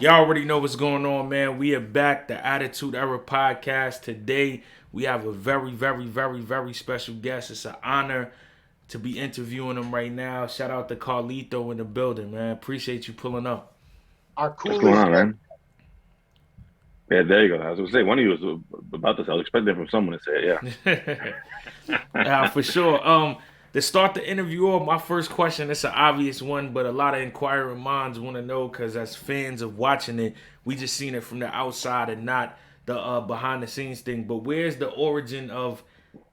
Y'all already know what's going on, man. We are back, the Attitude Era podcast. Today, we have a very, very, very, very special guest. It's an honor to be interviewing him right now. Shout out to Carlito in the building, man. Appreciate you pulling up. Our What's going coolest on, man? Yeah, there you go. I was gonna say one of you was about this. I was expecting from someone to say it. Yeah, Yeah. for sure. To start the interview off, my first question, it's an obvious one, but a lot of inquiring minds want to know because as fans of watching it, we just seen it from the outside and not the behind the scenes thing. But where's the origin of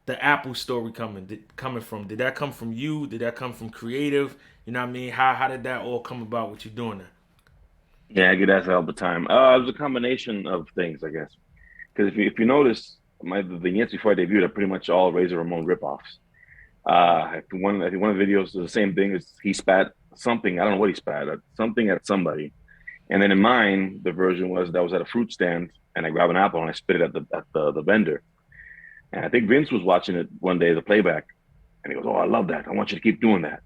the Apple story coming from? Did that come from you? Did that come from creative? You know what I mean? How did that all come about? What you doing there? Yeah, I get asked all the time. It was a combination of things, I guess. Because if you notice, my the vignettes before I debuted are pretty much all Razor Ramon ripoffs. I think one of the videos is the same thing. Is he spat something? I don't know what he spat at, something at somebody. And then in mine, the version was that I was at a fruit stand and I grabbed an apple and I spit it at the vendor. And I think Vince was watching it one day, the playback, and he goes, "Oh, I love that. I want you to keep doing that."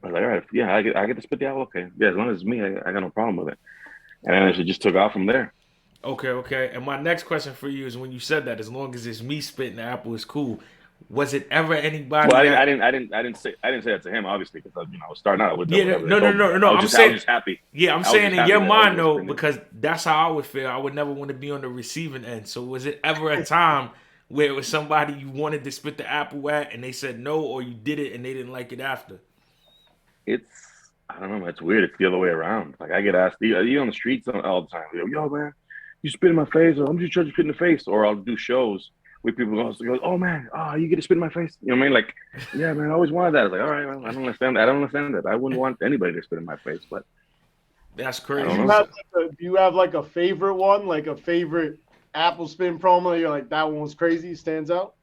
I was like, "All right, yeah, I get to spit the apple. Okay, yeah, as long as it's me, I got no problem with it." And then it just took off from there. Okay. And my next question for you is when you said that, as long as it's me spitting the apple is cool. Was it ever Well, anybody I didn't, I that didn't, I didn't, I didn't say, I didn't say that to him, obviously, because I was starting out. I would have done Yeah, whatever they no, no, told me. no, But no. I was I'm just, I was saying, just happy. yeah, I'm I was saying just in happy your that I mind was though, spitting it. because that's how I would feel. I would never want to be on the receiving end. So was it ever a time where it was somebody you wanted to spit the apple at and they said no, or you did it and they didn't like it after? I don't know, it's weird. It's the other way around. Like I get asked, you on the streets all the time. Yo, man, you spit in my face, or I'm just trying to spit in the face, or I'll do shows where people go, "Oh man, you get to spit in my face." You know what I mean? Like, yeah, man, I always wanted that. It's like, all right, well, I don't understand. I don't understand that. I wouldn't want anybody to spit in my face, but That's I do don't crazy. you know. have do you have like a favorite one, like a favorite Apple spin promo? You're like that one was crazy, stands out.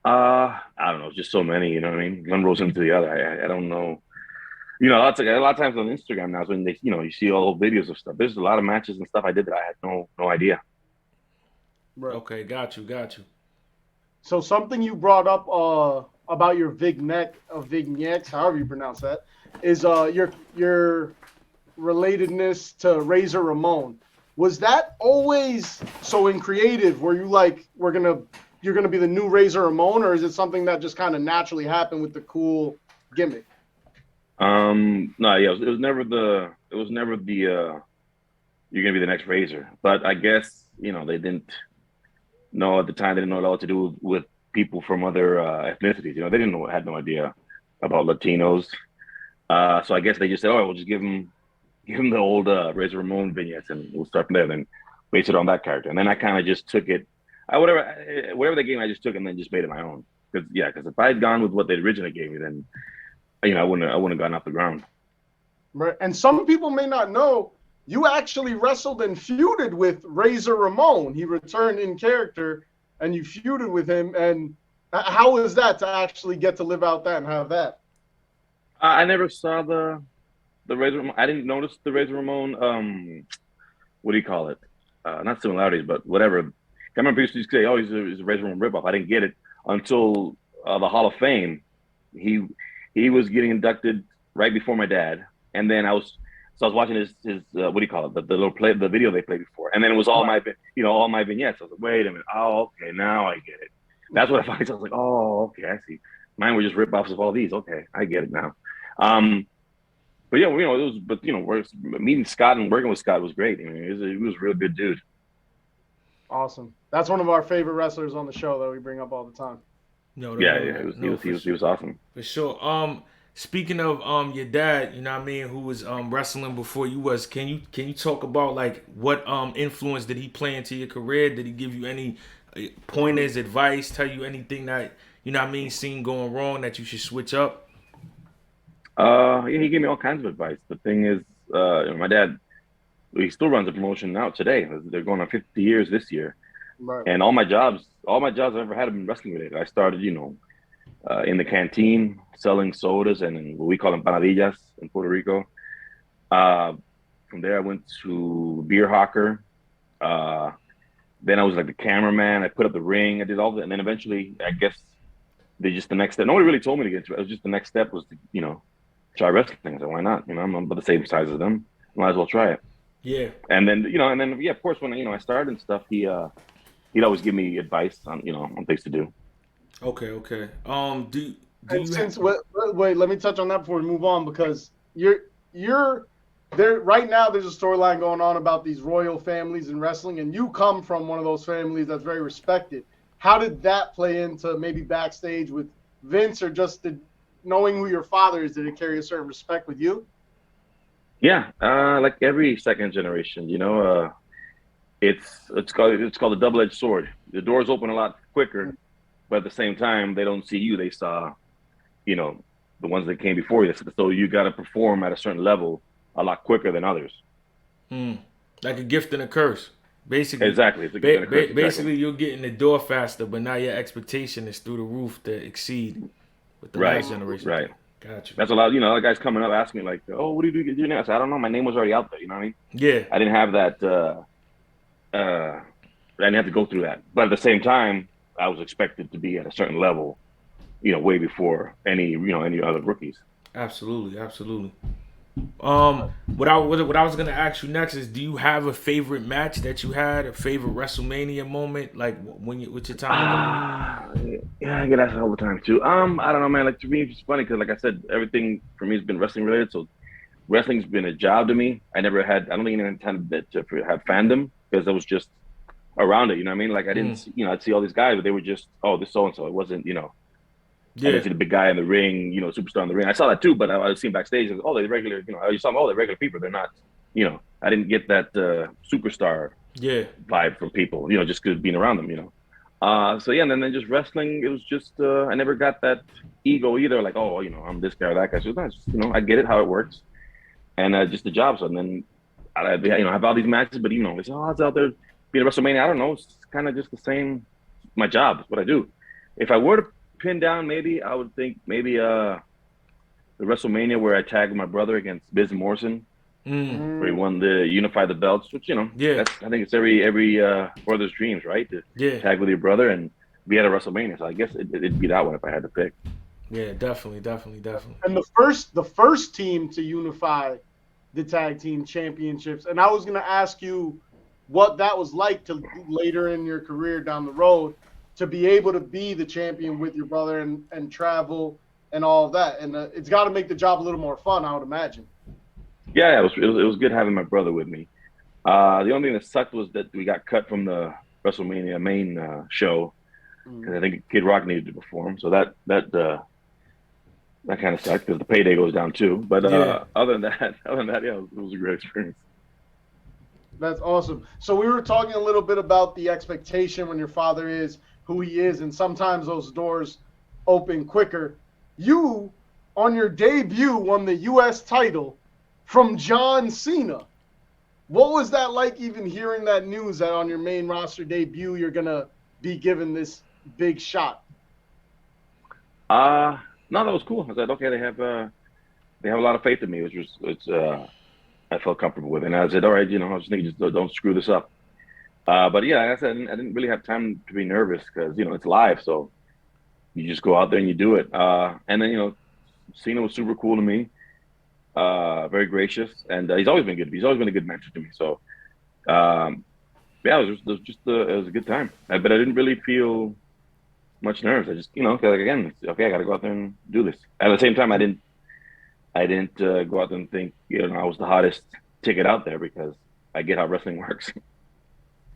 I don't know. Just so many. You know what I mean? One rolls into the other. I don't know. A lot of times on Instagram now is when you see all the videos of stuff. There's a lot of matches and stuff I did that I had no idea. Right. Okay, got you. So something you brought up about your vignettes, however you pronounce that, is your relatedness to Razor Ramon. Was that always so in creative? Were you like you're gonna be the new Razor Ramon, or is it something that just kind of naturally happened with the cool gimmick? No, yeah, it was never the you're gonna be the next Razor. But I guess they didn't know at the time. They didn't know what to do with people from other ethnicities. They didn't know, had no idea about Latinos. So I guess they just said, "Oh, we'll just give him the old Razor Ramon vignettes, and we'll start from there. Then base it on that character." And then I kind of just took it, whatever they gave me, I just took it and then just made it my own. Because if I had gone with what they originally gave me, then I wouldn't have gotten off the ground. Right. And some people may not know you actually wrestled and feuded with Razor Ramon. He returned in character, and you feuded with him. And how is that to actually get to live out that and have that? I never saw the Razor Ramon. I didn't notice the Razor Ramon. What do you call it? Not similarities, but whatever. I remember people used to say, "Oh, he's a Razor Ramon ripoff." I didn't get it until the Hall of Fame. He he was getting inducted right before my dad, and then I was watching his what do you call it, the little play, the video they played before, and then it was all Right. my vignettes. I was like, wait a minute, oh okay, now I get it. That's what I finally I was like, oh okay, I see. Mine were just rip-offs of all these. Okay, I get it now. Um, but yeah, meeting Scott and working with Scott was great. I mean, he was a real good dude. Awesome. That's one of our favorite wrestlers on the show that we bring up all the time. No, Yeah, no, yeah, he was he no, was he was, he was awesome. for sure. Speaking of your dad, you know what I mean, who was wrestling before you was, can you talk about like what influence did he play into your career? Did he give you any pointers, advice, tell you anything that you know what I mean, seen going wrong that you should switch up? Yeah, he gave me all kinds of advice. The thing is, my dad, he still runs a promotion now today. They're going on 50 years this year, Right. and all my jobs I've ever had have been wrestling related. I started, in the canteen selling sodas and what we call empanadillas in Puerto Rico. Uh, from there, I went to beer hawker. Uh, then I was like the cameraman. I put up the ring. I did all that, and then eventually, I guess the next step. Nobody really told me to get into it. It was just the next step was to try wrestling. So why not? I'm about the same size as them. Might as well try it. Yeah. And then yeah, of course, when I started and stuff, he'd always give me advice on on things to do. Okay. Okay. Do And you have? since wait, let me touch on that before we move on because you're there right now. There's a storyline going on about these royal families in wrestling, and you come from one of those families that's very respected. How did that play into maybe backstage with Vince, or just knowing who your father is? Did it carry a certain respect with you? Yeah, like every second generation, it's called a double-edged sword. The doors open a lot quicker, but at the same time, they don't see you. They saw, you know, the ones that came before you. So you got to perform at a certain level a lot quicker than others. Hmm. Like a gift and a curse. Basically, Exactly, it's a gift and a curse. Exactly. basically, you're getting the door faster, but now your expectation is through the roof to exceed what the Right, last generation right. did. Got you. That's a lot. Guys coming up asking me like, "Oh, what do you do now?" I said, "I don't know. My name was already out there." You know what I mean? Yeah. I didn't have that. I didn't have to go through that. But at the same time, I was expected to be at a certain level, way before any other rookies. Absolutely. Absolutely. What I was gonna ask you next is, do you have a favorite match that you had, a favorite WrestleMania moment, like when you with your time in WWE? Yeah, I get asked all the time too. I don't know, man. Like to me, it's funny because, like I said, everything for me has been wrestling related. So wrestling's been a job to me. I never had. I don't think anyone intended to have fandom because I was just around it. You know what I mean? Like I didn't, Mm. see, I'd see all these guys, but they were just, oh, this so and so. It wasn't, I didn't Yeah. see the big guy in the ring, superstar in the ring. I saw that too, but I was seeing backstage. Oh, they're regular. You saw them. Oh, they're regular people. They're not. I didn't get that superstar Yeah. vibe from people. Just because being around them. So yeah, and then just wrestling. It was just I never got that ego either. Like, oh, I'm this guy or that guy. So that's I get it how it works, and just the job. So and then I have all these matches, but there's odds out there being a WrestleMania. I don't know. It's kind of just the same. My job is what I do. If I were to pin down, maybe I would think maybe the WrestleMania where I tagged my brother against Biz Morrison, Mm. where he Mm, won the unify the belts, which Yeah. I think it's every brother's dreams, right? To Yeah. tag with your brother and be at a WrestleMania. So I guess it'd be that one if I had to pick. Yeah. Definitely. Definitely. Definitely. and the first team to unify the tag team championships. And I was gonna ask you what that was like to later in your career down the road to be able to be the champion with your brother and travel and all of that. And it's got to make the job a little more fun, I would imagine. Yeah, it was good having my brother with me. The only thing that sucked was that we got cut from the WrestleMania main show because Mm. I think Kid Rock needed to perform. So that kind of sucked because the payday goes down too. But Yeah. other than that, yeah, it was a great experience. That's awesome. So we were talking a little bit about the expectation when your father is who he is, and sometimes those doors open quicker. You, on your debut, won the U.S. title from John Cena. What was that like, even hearing that news that on your main roster debut, you're going to be given this big shot? No, that was cool. I said, okay, they have a lot of faith in me, which was I felt comfortable with, and I said, all right, I just think just don't screw this up. But yeah, like I said, I didn't really have time to be nervous because it's live, so you just go out there and you do it. And then Cena was super cool to me, very gracious, and he's always been good. He's always been a good mentor to me. So yeah, it was a good time. But I didn't really feel much nerves. I just 'cause, like, again, okay, I got to go out there and do this. At the same time, I didn't go out there and think I was the hottest ticket out there because I get how wrestling works.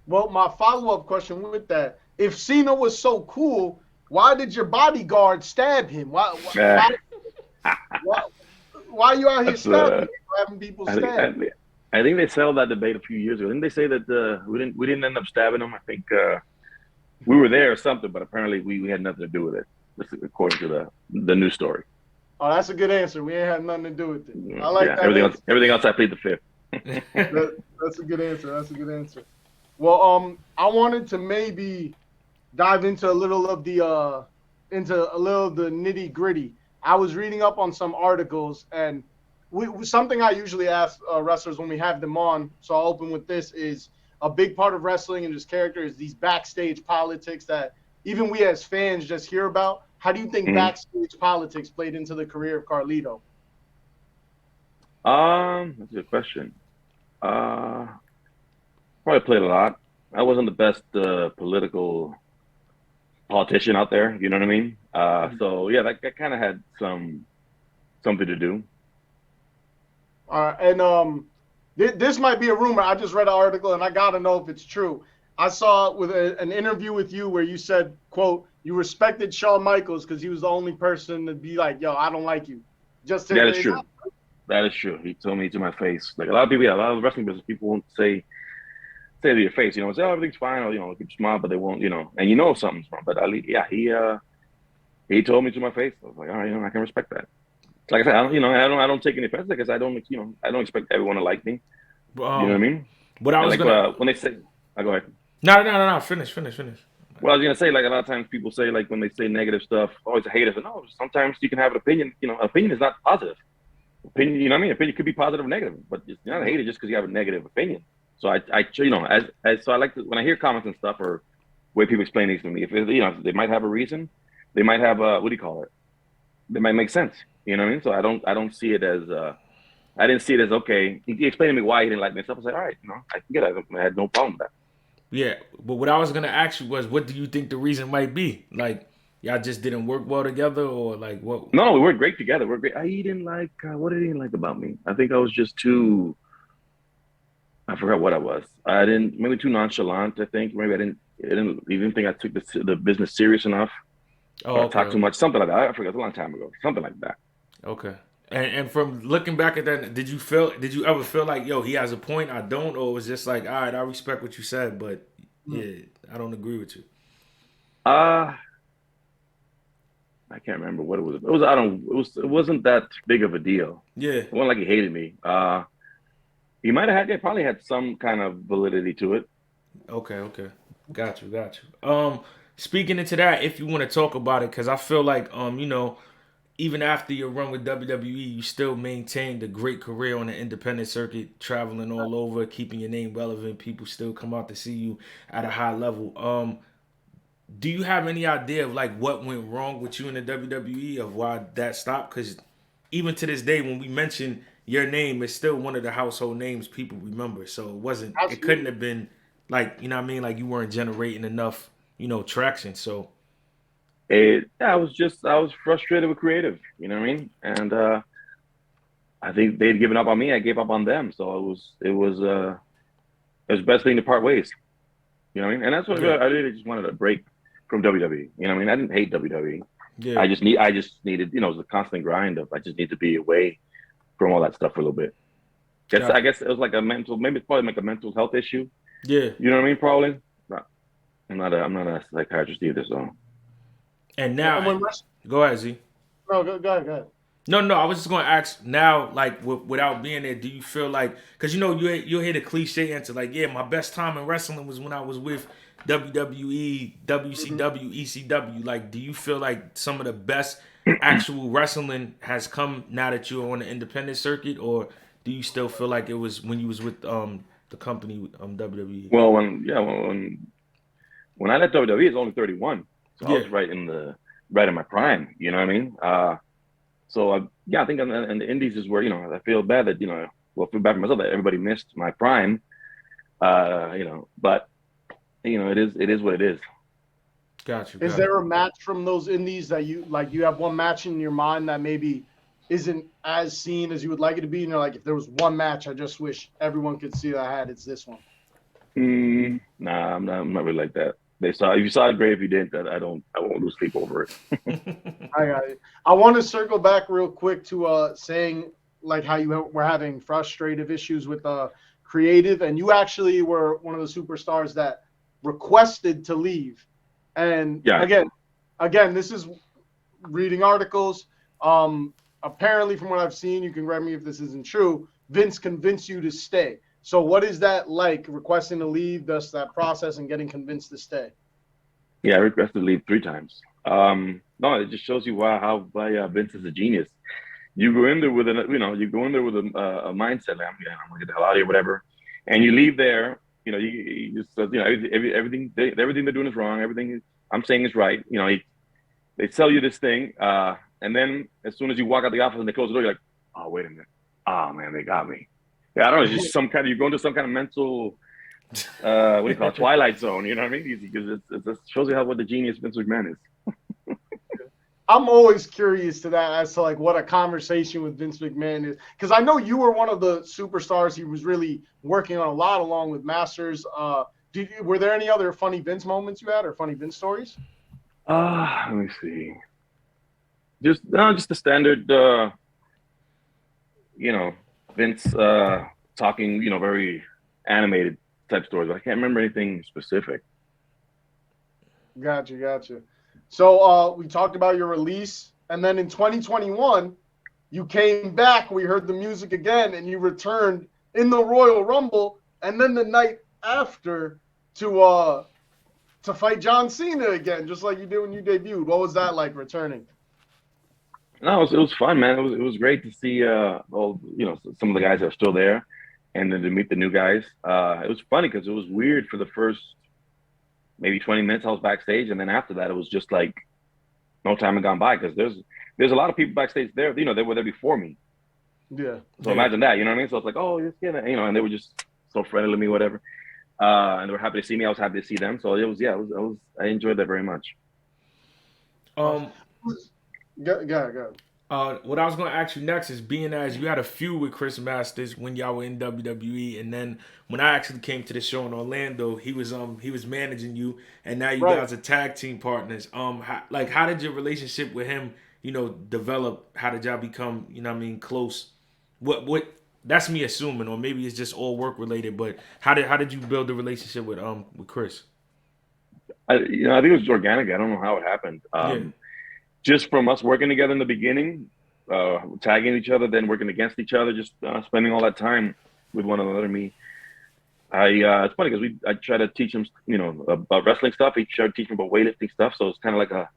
Well, my follow-up question with that, if Cena was so cool, why did your bodyguard stab him? Uh, Why, why are you out here that's stabbing people, having people I think stab? I think they settled that debate a few years ago. Didn't they say that we didn't end up stabbing them? I think we were there or something, but apparently we had nothing to do with it. This is according to the news story. Oh, that's a good answer. We ain't had nothing to do with it. I like Yeah, that everything else answer. everything else I plead the fifth. That's a good answer. That's a good answer. Well, I wanted to maybe dive into a little of the nitty gritty. I was reading up on some articles, and something I usually ask wrestlers when we have them on. So I'll open with this: is a big part of wrestling and just character is these backstage politics that even we as fans just hear about. How do you think Mhm. backstage politics played into the career of Carlito? That's a good question. Probably played a lot. I wasn't the best political politician out there. You know what I mean? So yeah, that kind of had something to do. And this might be a rumor. I just read an article and I gotta know if it's true. I saw with an interview with you where you said, "quote You respected Shawn Michaels because he was the only person to be like, yo, I don't like you." Just to, That is true. That is true. He told me to my face. Like a lot of people, yeah, a lot of wrestling business people won't say to your face, say, oh, everything's fine, or keep smile, but they won't, and something's wrong. But Ali, yeah, he told me to my face. I was like, all right, I can respect that. Like I said, I don't take any offense because I don't expect everyone to like me. You know what I mean? But I was when they say, go ahead. No. Finish. Well, I was gonna say, like a lot of times people say, like when they say negative stuff, always a hater. No, sometimes you can have an opinion. Opinion is not positive. Opinion, you know what I mean? Opinion could be positive or negative, but you're not a hater just because you have a negative opinion. So so I like to, when I hear comments and stuff or way people explain things to me, if they might have a reason, they might have what do you call it? They might make sense. You know what I mean? So I don't see it as I didn't see it as okay. He explained to me why he didn't like me and stuff. I was like, all right, I can get it. I had no problem with that. Yeah, but what I was gonna ask you was, what do you think the reason might be? Like, y'all just didn't work well together, or like what? No, we worked great together. We're great. He didn't like what did he like about me? I think I was just too. I forgot what I was. Maybe too nonchalant. I think maybe I didn't even think I took the business serious enough. Or I talked too much. Something like that. I forgot. It was a long time ago. Something like that. Okay. And from looking back at that, did you ever feel like, yo, he has a point, I don't, or was just like, all right, I respect what you said, but yeah, I don't agree with you. I can't remember what it was. It wasn't that big of a deal. Yeah. It wasn't like he hated me. He might have probably had some kind of validity to it. Okay. Got you. Speaking into that, if you want to talk about it, because I feel like even after your run with WWE, you still maintained a great career on the independent circuit, traveling all over, keeping your name relevant. People still come out to see you at a high level. Do you have any idea of like what went wrong with you in the WWE, of why that stopped? Because even to this day, when we mention your name, it's still one of the household names people remember. So it couldn't have been like, you know what I mean? Like you weren't generating enough, traction. So I was frustrated with creative, you know what I mean? And I think they'd given up on me. I gave up on them. So it was the best thing to part ways. You know what I mean? And that's what I really just wanted a break from WWE. You know what I mean? I didn't hate WWE. Yeah. I just needed, it was a constant grind of I just need to be away from all that stuff for a little bit. I guess it was like maybe it's probably like a mental health issue. Yeah. You know what I mean? Probably. I'm not a psychiatrist either, so. And now, go ahead, Z. No, go ahead. No, I was just going to ask now, like, without being there, do you feel like, because you'll hear the cliche answer, like, yeah, my best time in wrestling was when I was with WWE, WCW, ECW. Like, do you feel like some of the best actual wrestling has come now that you're on the independent circuit, or do you still feel like it was when you was with the company WWE? Well, when I left WWE, it was only 31. So I was right in my prime, you know what I mean? So I think in the indies is where, I feel bad that, I feel bad for myself that everybody missed my prime, but it is what it is. Gotcha. Is there a match from those indies that you have one match in your mind that maybe isn't as seen as you would like it to be? Like, if there was one match I just wish everyone could see that I had, it's this one. Nah, I'm not really like that. If you saw it, great. If you didn't, I won't lose sleep over it. I got it. I want to circle back real quick to saying like how you were having frustrative issues with creative, and you actually were one of the superstars that requested to leave. And again, this is reading articles. Apparently, from what I've seen, you can correct me if this isn't true, Vince convinced you to stay. So what is that like, requesting to leave, thus that process and getting convinced to stay? Yeah, I requested to leave 3 times. No, it just shows you how Vince is a genius. You go in there with a mindset, I'm gonna get the hell out of here, whatever, and you leave there. You just everything they're doing is wrong. Everything I'm saying is right. They sell you this thing, and then as soon as you walk out the office and they close the door, you're like, oh wait a minute, oh man, they got me. Yeah, I don't know. It's just you go into some kind of mental what do you call it? Twilight Zone. You know what I mean? Because it shows you what the genius Vince McMahon is. I'm always curious to that as to like what a conversation with Vince McMahon is, because I know you were one of the superstars he was really working on a lot along with Masters. Were there any other funny Vince moments you had or funny Vince stories? Let me see. Just the standard, Vince talking, very animated type stories. But I can't remember anything specific. Gotcha. So we talked about your release, and then in 2021, you came back. We heard the music again, and you returned in the Royal Rumble, and then the night after to fight John Cena again, just like you did when you debuted. What was that like returning? No, it was fun, man. It was great to see some of the guys that are still there, and then to meet the new guys. It was funny because it was weird for the first maybe 20 minutes I was backstage, and then after that it was just like no time had gone by because there's a lot of people backstage there. They were there before me. Yeah. So imagine that, you know what I mean? So it's like, oh, you're skinny, and they were just so friendly to me, whatever. And they were happy to see me. I was happy to see them. So I enjoyed that very much. Go. What I was going to ask you next is, being as you had a feud with Chris Masters when y'all were in WWE, and then when I actually came to the show in Orlando, he was managing you, and now you guys are tag team partners. How did your relationship with him, develop? How did y'all become, close? What that's me assuming, or maybe it's just all work related. But how did you build the relationship with Chris? I think it was organic. I don't know how it happened. Just from us working together in the beginning, tagging each other, then working against each other, just spending all that time with one another. It's funny because I try to teach him, about wrestling stuff. He tried to teach me about weightlifting stuff. So it's kind of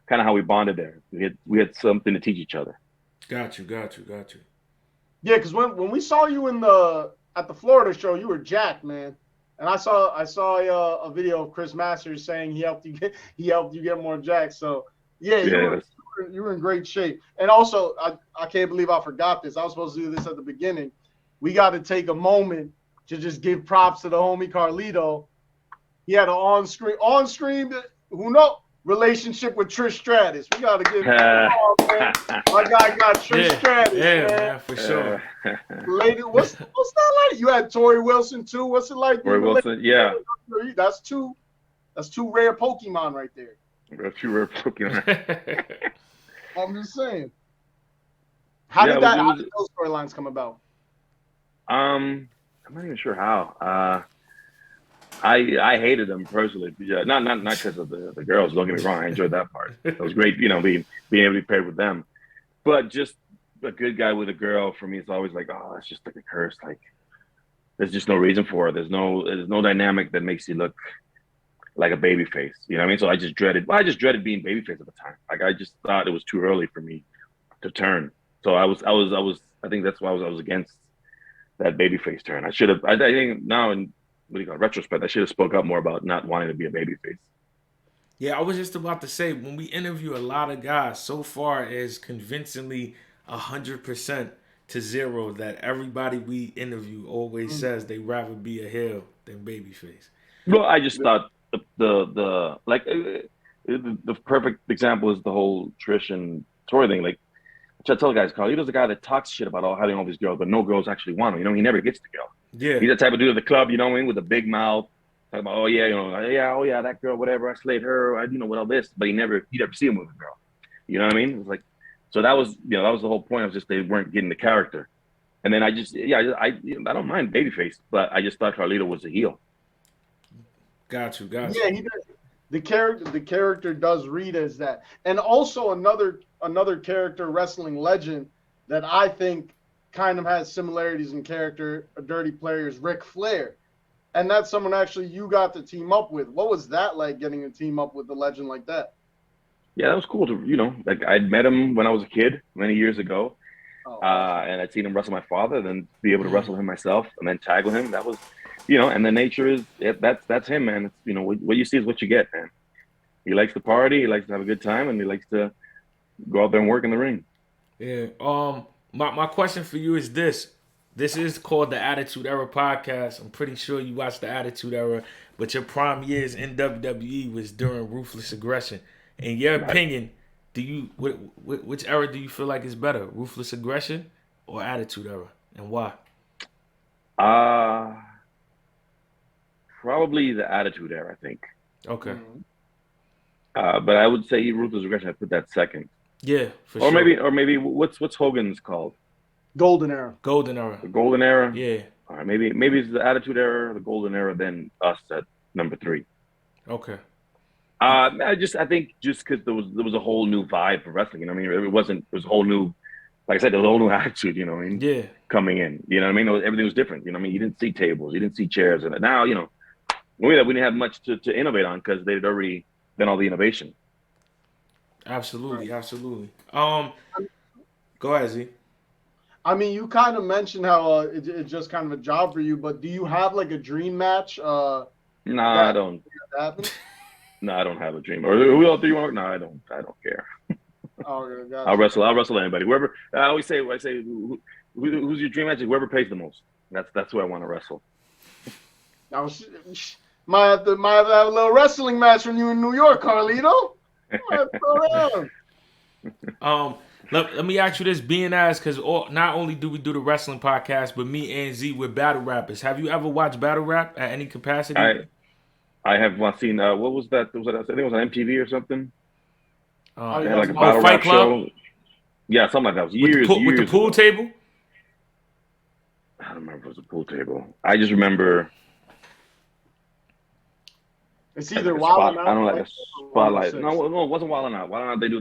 how we bonded there. We had something to teach each other. Got you. Yeah, because when we saw you at the Florida show, you were jacked, man. And I saw a video of Chris Masters saying he helped you get more jacked. So yeah, you were in great shape. And also, I can't believe I forgot this. I was supposed to do this at the beginning. We got to take a moment to just give props to the homie Carlito. He had an on-screen, who knows, relationship with Trish Stratus. We got to give him man. My guy got Trish Stratus, man. For sure. Lady, what's that like? You had Tori Wilson too. What's it like? Tori Wilson, yeah. That's two rare Pokemon right there. That's two rare Pokemon. I'm just saying. How did those storylines come about? I'm not even sure how. I hated them personally. Yeah, not because of the girls. Don't get me wrong. I enjoyed that part. It was great, being able to be paired with them. But just a good guy with a girl, for me, it's always like, oh, it's just like a curse. Like, there's just no reason for it. There's no dynamic that makes you look like a baby face. You know what I mean? So I just dreaded being baby face at the time. Like, I just thought it was too early for me to turn. So I think that's why I was against that baby face turn. I think now in retrospect, I should have spoke up more about not wanting to be a babyface. Yeah, I was just about to say, when we interview a lot of guys, so far as convincingly 100% to 0 that everybody we interview always says they rather be a heel than babyface. Well, I just thought the perfect example is the whole Trish and Tori thing. Like, I tell guys, Carlito's the guy that talks shit about having all these girls, but no girls actually want him. He never gets the girl. Yeah, he's the type of dude at the club, with a big mouth, talking about, that girl, whatever, I slayed her, with all this, but you never see him with a girl. You know what I mean? It's like, so that was the whole point. Of just they weren't getting the character, and then I don't mind babyface, but I just thought Carlito was a heel. Got you. Yeah, he does. The character does read as that, and also another character wrestling legend that I think kind of has similarities in character, a dirty player, is Ric Flair. And that's someone actually you got to team up with. What was that like, getting to team up with a legend like that? Yeah, that was cool to, like, I'd met him when I was a kid many years ago. And I'd seen him wrestle my father, then be able to wrestle him myself and then tag with him. That was, and the nature is, that's him, man. It's, what you see is what you get, man. He likes to party, he likes to have a good time, and he likes to go out there and work in the ring. Yeah. My question for you is this. This is called the Attitude Era podcast. I'm pretty sure you watched the Attitude Era, but your prime years in WWE was during Ruthless Aggression. In your Right. opinion, which era do you feel like is better, Ruthless Aggression or Attitude Era, and why? Probably the Attitude Era, I think. Okay. But I would say Ruthless Aggression. I put that second. Yeah, for Or sure. maybe what's Hogan's called? Golden Era. Golden Era. The Golden Era. Yeah. All right, maybe it's the Attitude Era, the Golden Era, then us at number 3. Okay. I think just because there was a whole new vibe for wrestling. You know what I mean? It was a whole new, like I said, there was a whole new attitude. You know what I mean? Yeah. Coming in. You know what I mean? Everything was different. You know what I mean? You didn't see tables, you didn't see chairs, and now we didn't have much to innovate on because they'd already done all the innovation. Absolutely. Go ahead, Z. I mean, you kind of mentioned how it's just kind of a job for you, but do you have like a dream match? No, I don't. Happen? No, I don't have a dream. Or who else do you want? No, I don't care. Oh, okay, gotcha. I'll wrestle anybody. Whoever. I always say, who's your dream match? Whoever pays the most. That's who I want to wrestle. Now, might have to have a little wrestling match when you in New York, Carlito. Let me ask you this, being as because not only do we do the wrestling podcast, but me and Z, we're battle rappers. Have you ever watched battle rap at any capacity? I have seen. What was that? I think it was on MTV or something. They had like a Fight battle rap Club? show. Yeah, something like that. It was years with the pool ago. table. I don't remember if it was a pool table. I just remember. It's either like Wild I don't know, like a spotlight. No, it wasn't Wild 'N Out. Wild 'N Out, they do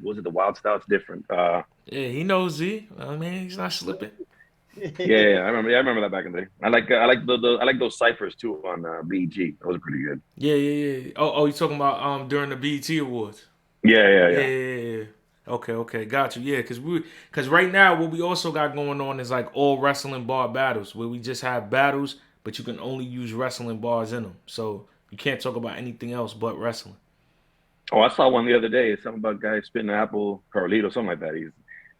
was it the Wild Style? It's different. Yeah, he knows Z. I mean, he's not slipping. Yeah, I remember that back in the day. I like those ciphers too on BET. Those are pretty good. Yeah. Oh, you talking about during the BET Awards? Yeah. Okay, got you. Yeah, because right now what we also got going on is like all wrestling bar battles where we just have battles, but you can only use wrestling bars in them. So you can't talk about anything else but wrestling. Oh, I saw one the other day. It's something about guys spitting an apple, Carlito, something like that. He's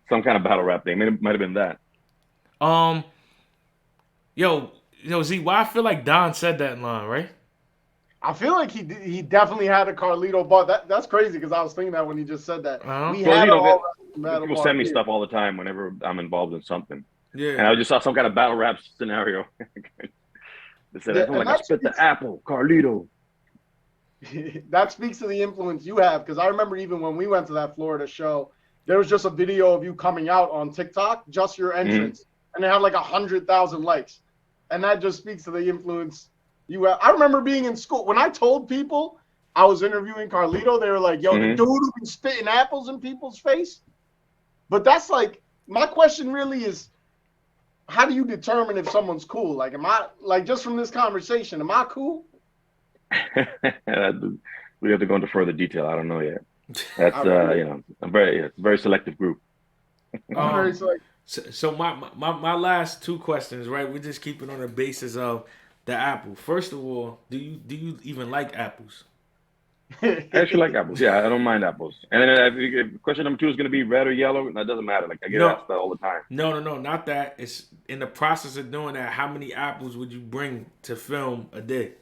some kind of battle rap thing. Might have been that. Yo, Z, why I feel like Don said that line, right? I feel like he definitely had a Carlito bar. That's crazy because I was thinking that when he just said that. We had people send me stuff all the time whenever I'm involved in something. Yeah. And I just saw some kind of battle rap scenario. They said, I spit the apple, Carlito. That speaks to the influence you have, because I remember even when we went to that Florida show, there was just a video of you coming out on TikTok, just your entrance, and it had like 100,000 likes, and that just speaks to the influence you have. I remember being in school when I told people I was interviewing Carlito, they were like, "Yo, the dude who been spitting apples in people's face." But that's like my question really is, how do you determine if someone's cool? Like, am I like just from this conversation, am I cool? We have to go into further detail. I don't know yet. That's a very selective group. Very selective. So my last two questions, right? We're just keeping on the basis of the apple. First of all, do you even like apples? I actually like apples. Yeah, I don't mind apples. And then question number 2 is going to be red or yellow. That doesn't matter. Like I get asked that all the time. No, not that. It's in the process of doing that. How many apples would you bring to film a day?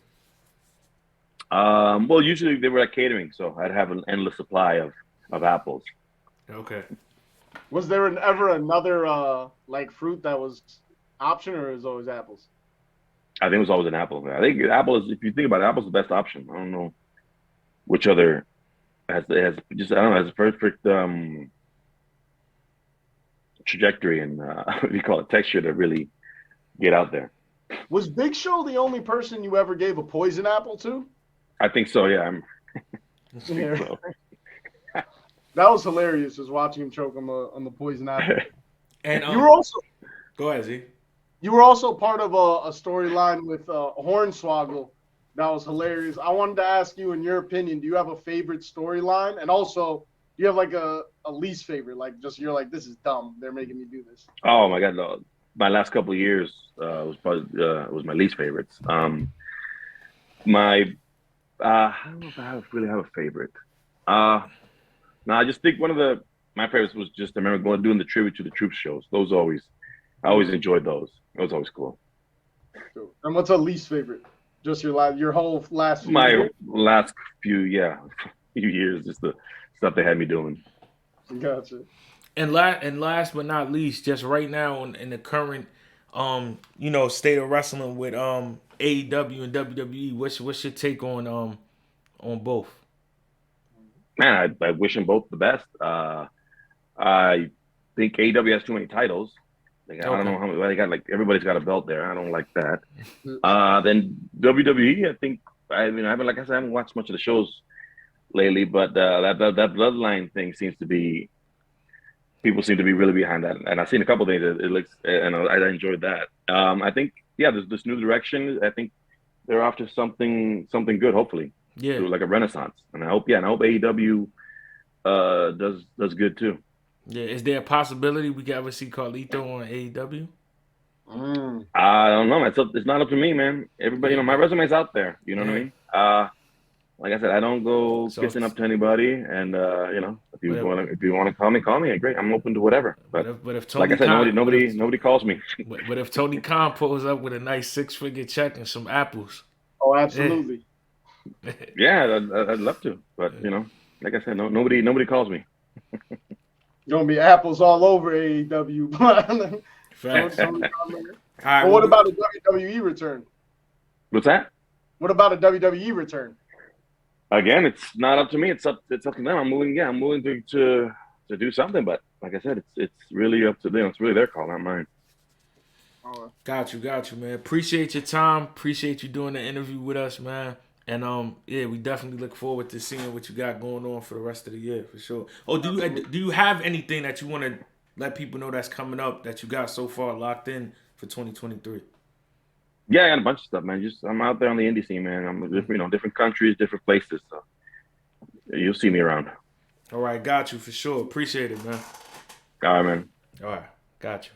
Well, usually they were at catering, so I'd have an endless supply of apples. Okay. Was there ever another like fruit that was option, or is it always apples? I think it was always an apple. I think apple is, if you think about it, apple's the best option. I don't know which other has a perfect trajectory and what do you call it, texture to really get out there. Was Big Show the only person you ever gave a poison apple to? I think so. Yeah, so. That was hilarious, just watching him choke on the poison apple. And you were also go ahead, Z. You were also part of a storyline with Hornswoggle. That was hilarious. I wanted to ask you, in your opinion, do you have a favorite storyline? And also, do you have like a least favorite? Like, just you're like, this is dumb. They're making me do this. Oh my God, no. My last couple of years was my least favorites. I don't know if I really have a favorite. No, I just think one of my favorites was just I remember doing the tribute to the troops shows. Those always, I always enjoyed those. It was always cool. And what's a least favorite? Just your whole last few My years? last few years, just the stuff they had me doing. Gotcha. And last but not least, just right now in the current state of wrestling with AEW and WWE, what's your take on both? Man, I wish them both the best. I think AEW has too many titles. Like, I don't know how many. Well, they got everybody's got a belt there. I don't like that. Then WWE, I think. I mean, like I said, I haven't watched much of the shows lately, but that bloodline thing seems to be. People seem to be really behind that, and I've seen a couple of things. It looks, and I enjoyed that. I think, there's this new direction. I think they're after something good. Hopefully, like a renaissance. And I hope AEW does good too. Yeah, is there a possibility we could ever see Carlito on AEW? I don't know. It's not up to me, man. Everybody, my resume's out there. You know what I mean? Like I said, I don't go kissing up to anybody, and if you want to call me, great. I'm open to whatever. But if Tony, like I said, nobody calls me. But if Tony Khan pulls up with a nice 6-figure check and some apples, absolutely. Yeah, I'd love to, but like I said, nobody calls me. Gonna be apples all over AEW. Facts. But what about a WWE return? What's that? What about a WWE return? Again, it's not up to me. It's up to them. I'm willing to do something, but like I said, it's really up to them. It's really their call, not mine. Got you, man. Appreciate your time. Appreciate you doing the interview with us, man. And we definitely look forward to seeing what you got going on for the rest of the year, for sure. Oh, do you have anything that you want to let people know that's coming up that you got so far locked in for 2023? Yeah, I got a bunch of stuff, man. I'm out there on the indie scene, man. I'm different countries, different places. So you'll see me around. All right, got you for sure. Appreciate it, man. All right, man. All right, got you.